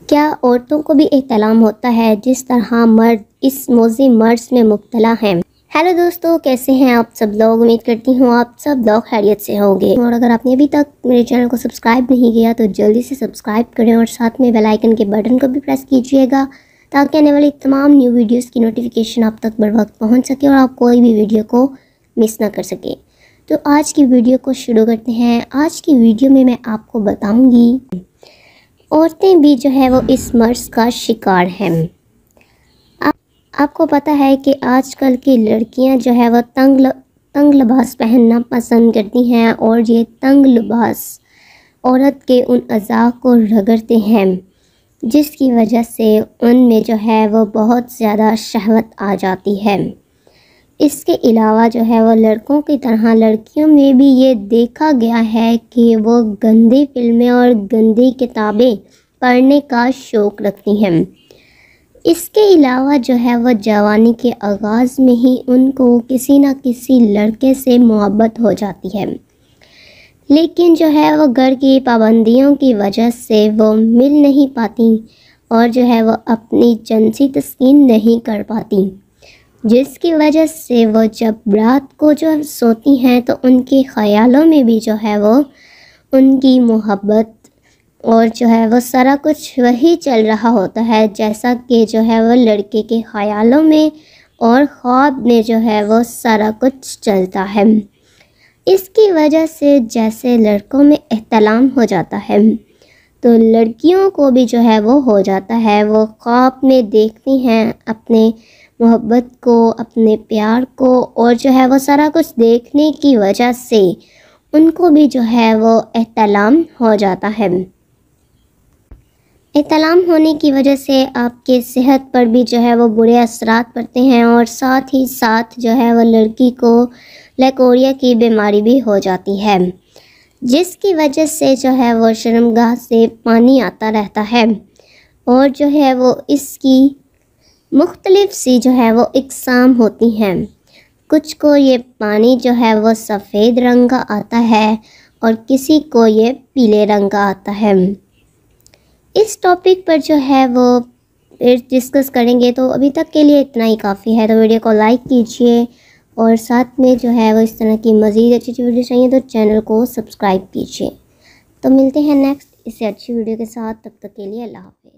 क्या औरतों को भी एहतलाम होता है जिस तरह मर्द इस मौजी मर्ज में मुब्तला हैं। हेलो दोस्तों, कैसे हैं आप सब लोग। उम्मीद करती हूँ आप सब लोग खैरियत से होंगे। और अगर आपने अभी तक मेरे चैनल को सब्सक्राइब नहीं किया तो जल्दी से सब्सक्राइब करें और साथ में बेल आइकन के बटन को भी प्रेस कीजिएगा ताकि आने वाली तमाम न्यू वीडियोस की नोटिफिकेशन आप तक बर वक्त पहुँच सके और आप कोई भी वीडियो को मिस ना कर सके। तो आज की वीडियो को शुरू करते हैं। आज की वीडियो में मैं आपको बताऊँगी औरतें भी जो है वो इस मर्ज का शिकार हैं। आपको पता है कि आजकल की लड़कियां जो है वो तंग लिबास पहनना पसंद करती हैं और ये तंग लिबास औरत के उन अज़ा को रगड़ते हैं जिसकी वजह से उनमें जो है वो बहुत ज़्यादा शहवत आ जाती है। इसके अलावा जो है वो लड़कों की तरह लड़कियों में भी ये देखा गया है कि वो गंदी फिल्में और गंदी किताबें पढ़ने का शौक़ रखती हैं। इसके अलावा जो है वो जवानी के आगाज़ में ही उनको किसी न किसी लड़के से मोहब्बत हो जाती है, लेकिन जो है वो घर की पाबंदियों की वजह से वो मिल नहीं पाती और जो है वो अपनी जिनसी तस्कीन नहीं कर पाती, जिसकी वजह से वो जब रात को जो सोती हैं तो उनके ख़यालों में भी जो है वो उनकी मोहब्बत और जो है वो सारा कुछ वही चल रहा होता है जैसा कि जो है वो लड़के के ख़यालों में और ख्वाब में जो है वो सारा कुछ चलता है। इसकी वजह से जैसे लड़कों में एहतलाम हो जाता है तो लड़कियों को भी जो है वो हो जाता है। वो ख्वाब में देखती हैं अपने मोहब्बत को, अपने प्यार को, और जो है वो सारा कुछ देखने की वजह से उनको भी जो है वो एहतलाम हो जाता है। एहतलाम होने की वजह से आपके सेहत पर भी जो है वो बुरे असरात पड़ते हैं और साथ ही साथ जो है वो लड़की को लकोरिया की बीमारी भी हो जाती है, जिसकी वजह से जो है वो शर्मगाह से पानी आता रहता है और जो है वो इसकी मुख्तलिफ सी जो है वो इकसाम होती हैं। कुछ को ये पानी जो है वो सफ़ेद रंग का आता है और किसी को ये पीले रंग का आता है। इस टॉपिक पर जो है वो फिर डिस्कस करेंगे, तो अभी तक के लिए इतना ही काफ़ी है। तो वीडियो को लाइक कीजिए और साथ में जो है वो इस तरह की मज़ीद अच्छी अच्छी वीडियो चाहिए तो चैनल को सब्सक्राइब कीजिए। तो मिलते हैं नेक्स्ट इससे अच्छी वीडियो के साथ, तब तक के लिए अल्लाह हाफ़िज़।